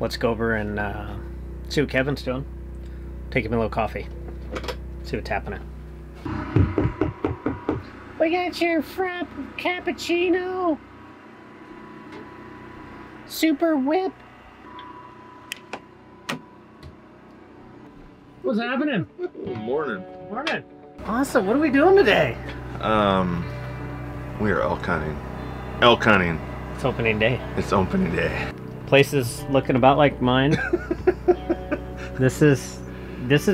let's go over and see what Kevin's doing. Take him a little coffee. See what's happening. We got your frapp cappuccino. Super whip. What's happening? Good morning. Morning. Awesome. What are we doing today? We are elk hunting. Elk hunting. It's opening day. It's opening day. Place is looking about like mine. This is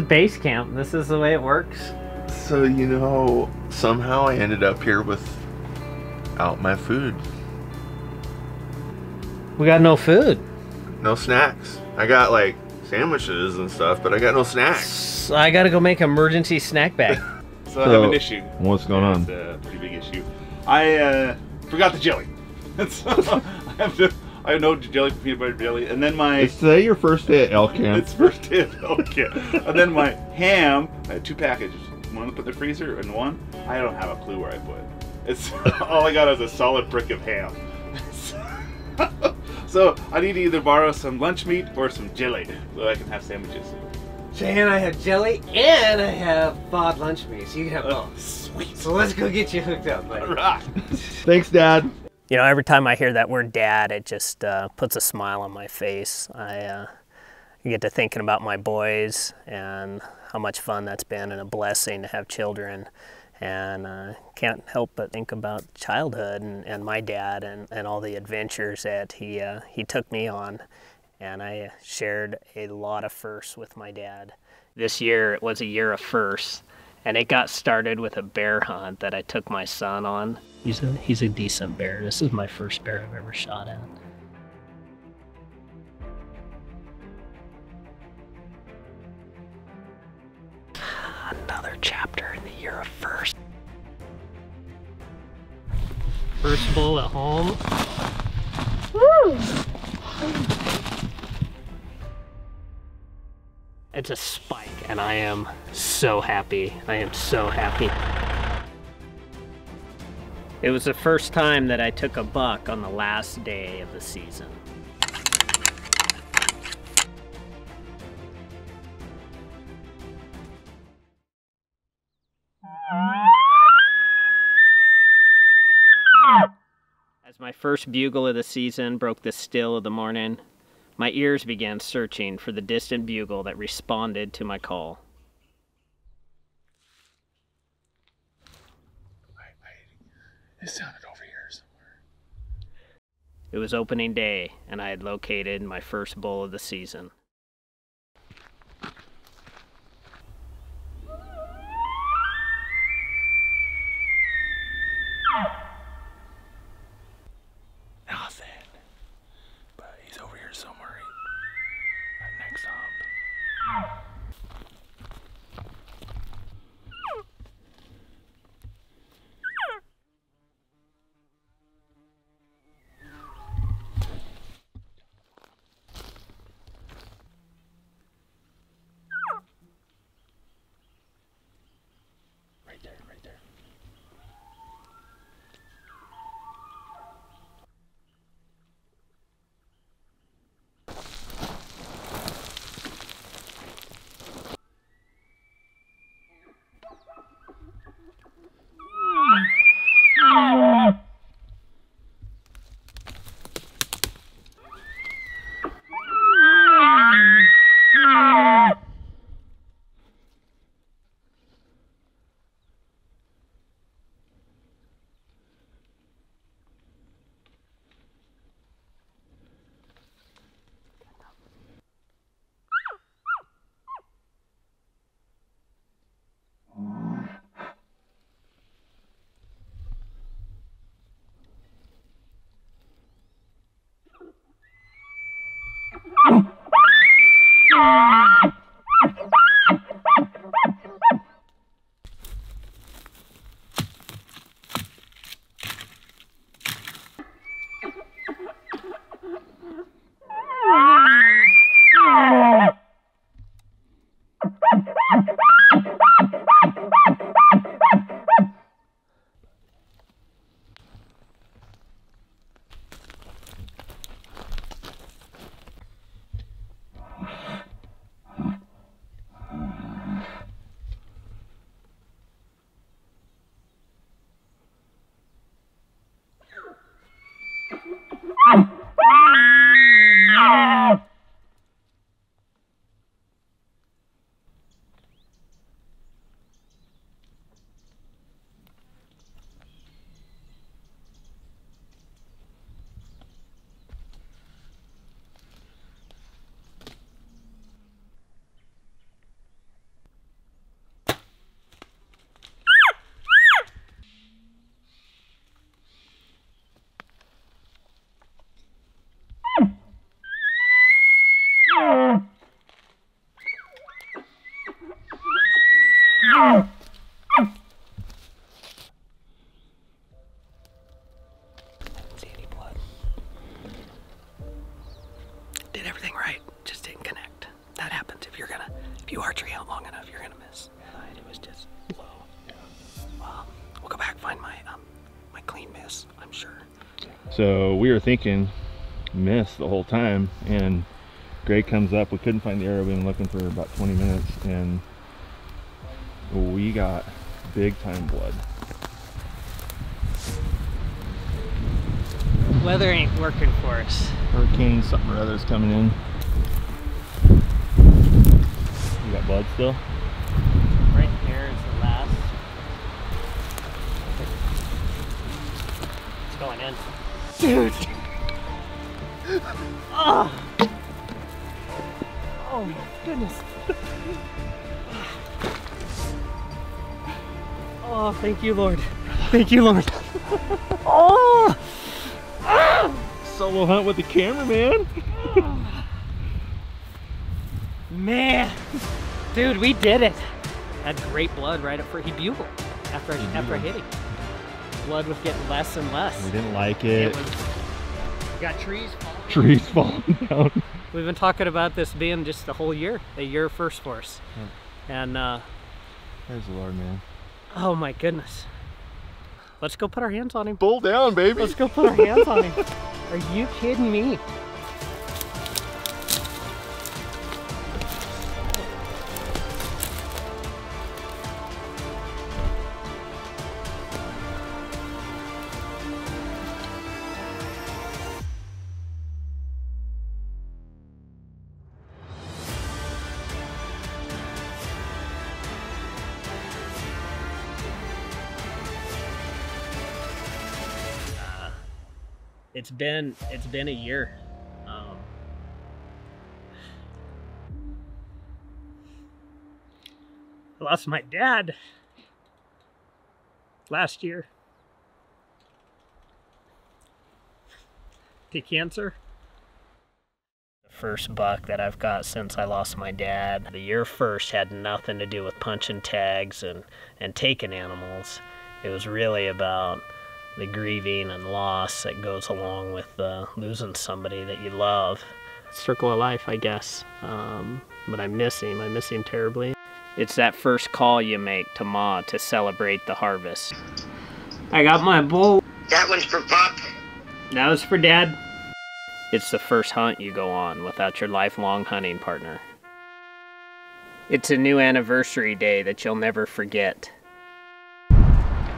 base camp. This is the way it works. So, you know, somehow I ended up here without my food. We got no food. No snacks. I got like sandwiches and stuff, but I got no snacks. So I gotta go make an emergency snack bag. So I have an issue. What's going on? It's a pretty big issue. I forgot the jelly. So I have no jelly, peanut butter jelly, and then my. Is today your first day at elk camp? It's first day at elk camp. And then my ham. I had 2 packages. One to put in the freezer, and one I don't have a clue where I put. It's all I got is a solid brick of ham. So I need to either borrow some lunch meat or some jelly so I can have sandwiches. Cheyenne, I have jelly and I have thawed lunch meat, so you can have both. Sweet. So let's go get you hooked up, buddy. All right. Thanks, Dad. You know, every time I hear that word dad, it just puts a smile on my face. I get to thinking about my boys and how much fun that's been and a blessing to have children. And can't help but think about childhood and my dad and all the adventures that he took me on. And I shared a lot of firsts with my dad. This year, it was a year of firsts. And it got started with a bear hunt that I took my son on. He's a decent bear. This is my first bear I've ever shot at. Another chapter in the year of first. First bull at home. Woo! It's a spike, and I am so happy. I am so happy. It was the first time that I took a buck on the last day of the season. As my first bugle of the season broke the still of the morning, my ears began searching for the distant bugle that responded to my call. It sounded over here somewhere. It was opening day, and I had located my first bull of the season. Nothing. But he's over here somewhere. That next hump. tree out long enough, you're gonna miss. It was just low. We'll go back, find my my clean miss, I'm sure. So we were thinking miss the whole time, and Greg comes up. We couldn't find the arrow. We've been looking for about 20 minutes, and we got big time blood. Weather ain't working for us. Hurricane something or other's coming in. You got blood still? Right here is the last. It's going in. Dude! Oh! Oh my goodness. Oh, thank you, Lord. Thank you, Lord. Oh! Solo hunt with the cameraman. Man, dude, we did it. Had great blood right up for he bugled after I hit him. Blood was getting less and less. We didn't like it. We got trees falling. Trees falling down. We've been talking about this being just the whole year, a year first for us. And Praise the Lord, man. oh my goodness. Let's go put our hands on him. Bull down, baby. Let's go put our hands on him. Are you kidding me? It's been a year. I lost my dad last year to cancer. The first buck that I've got since I lost my dad. The year first had nothing to do with punching tags and taking animals. It was really about the grieving and loss that goes along with losing somebody that you love. Circle of life, I guess. But I miss him terribly. It's that first call you make to Ma to celebrate the harvest. I got my bull. That one's for Pop. That was for Dad. It's the first hunt you go on without your lifelong hunting partner. It's a new anniversary day that you'll never forget.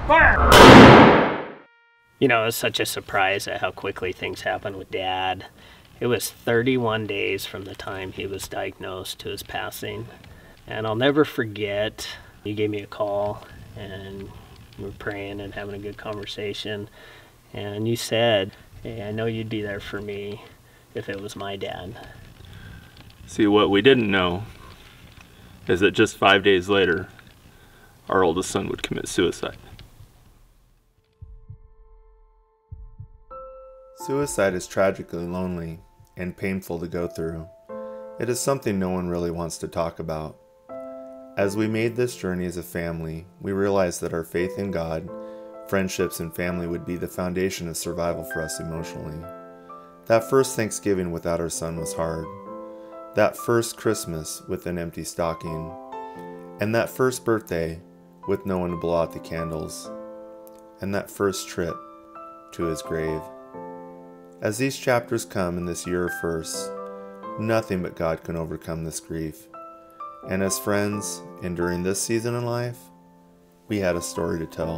Fire! You know, it was such a surprise at how quickly things happened with Dad. It was 31 days from the time he was diagnosed to his passing. And I'll never forget, you gave me a call and we were praying and having a good conversation. And you said, hey, I know you'd be there for me if it was my dad. See, what we didn't know is that just 5 days later, our oldest son would commit suicide. Suicide is tragically lonely and painful to go through. It is something no one really wants to talk about. As we made this journey as a family, we realized that our faith in God, friendships, and family would be the foundation of survival for us emotionally. That first Thanksgiving without our son was hard. That first Christmas with an empty stocking. And that first birthday with no one to blow out the candles. And that first trip to his grave. As these chapters come in this year of firsts, nothing but God can overcome this grief. And as friends, and during this season in life, we had a story to tell.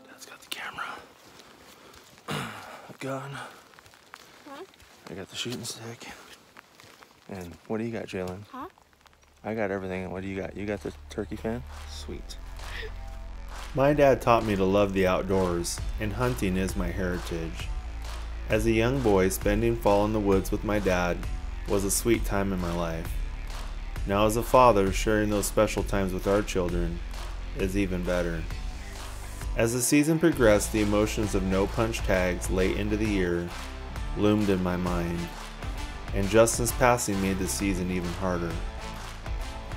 Dad's got the camera. A gun. Huh? I got the shooting stick. And what do you got, Jalen? Huh? I got everything. What do you got? You got the turkey fan? Sweet. My dad taught me to love the outdoors, and hunting is my heritage. As a young boy, spending fall in the woods with my dad was a sweet time in my life. Now as a father, sharing those special times with our children is even better. As the season progressed, the emotions of no punch tags late into the year loomed in my mind, and Justin's passing made the season even harder.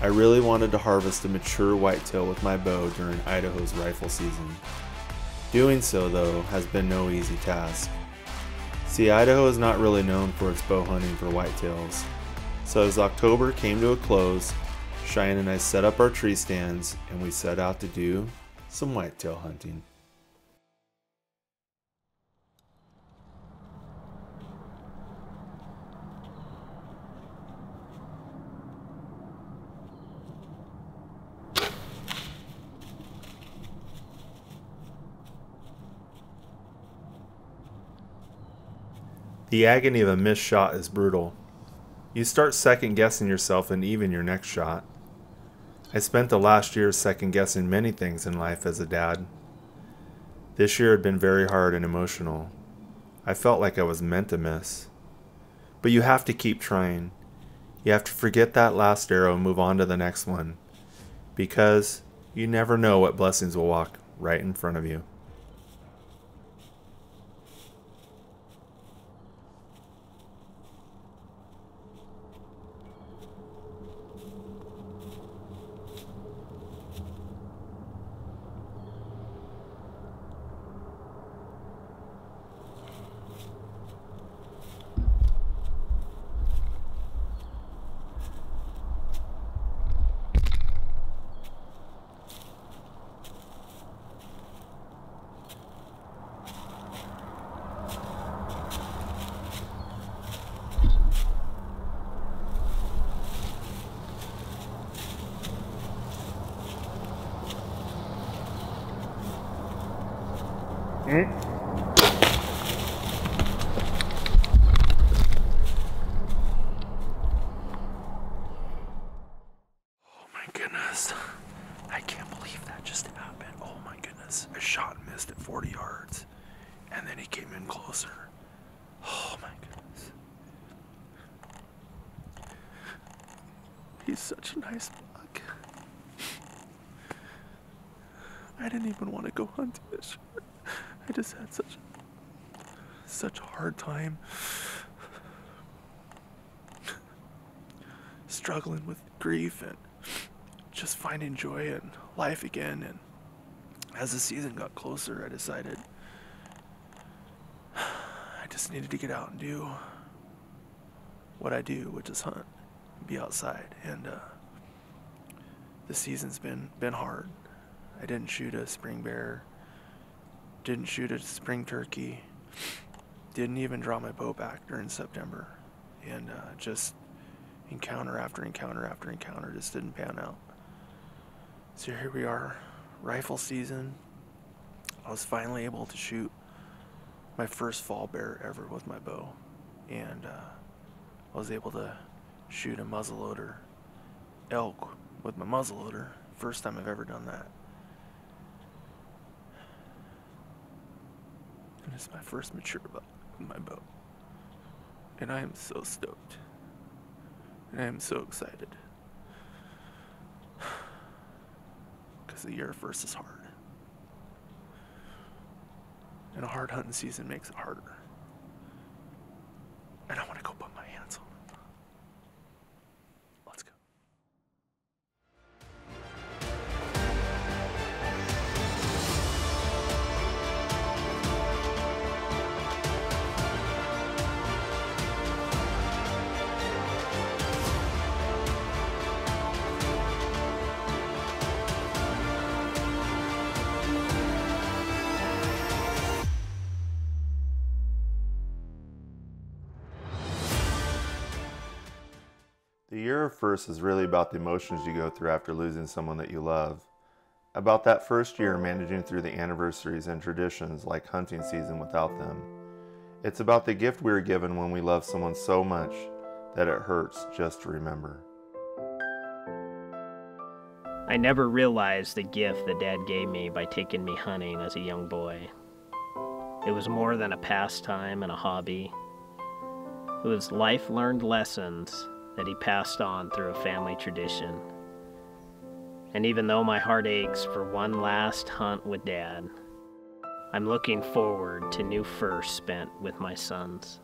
I really wanted to harvest a mature whitetail with my bow during Idaho's rifle season. Doing so, though, has been no easy task. See, Idaho is not really known for its bow hunting for whitetails, So as October came to a close, Cheyenne and I set up our tree stands and we set out to do some whitetail hunting. The agony of a missed shot is brutal. You start second guessing yourself and even your next shot. I spent the last year second guessing many things in life as a dad. This year had been very hard and emotional. I felt like I was meant to miss. But you have to keep trying. You have to forget that last arrow and move on to the next one. Because you never know what blessings will walk right in front of you. Oh my goodness. I can't believe that just happened. Oh my goodness. A shot missed at 40 yards. And then he came in closer. Oh my goodness. He's such a nice buck. I didn't even want to go hunting this year. I just had such a hard time struggling with grief and just finding joy in life again. And as the season got closer, I decided I just needed to get out and do what I do, which is hunt, be outside. And the season's been hard. I didn't shoot a spring bear, didn't shoot a spring turkey, didn't even draw my bow back during September, and just encounter after encounter after encounter just didn't pan out. So here we are, rifle season. I was finally able to shoot my first fall bear ever with my bow, and I was able to shoot a muzzleloader elk with my muzzleloader. First time I've ever done that. And it's my first mature buck with my bow. And I am so stoked. And I am so excited. Because the year first is hard. And a hard hunting season makes it harder. And I want to go put my hands on it. Let's go. The year of first is really about the emotions you go through after losing someone that you love. About that first year managing through the anniversaries and traditions like hunting season without them. It's about the gift we were given when we love someone so much that it hurts just to remember. I never realized the gift that Dad gave me by taking me hunting as a young boy. It was more than a pastime and a hobby. It was life-learned lessons that he passed on through a family tradition. And even though my heart aches for one last hunt with Dad, I'm looking forward to new firsts spent with my sons.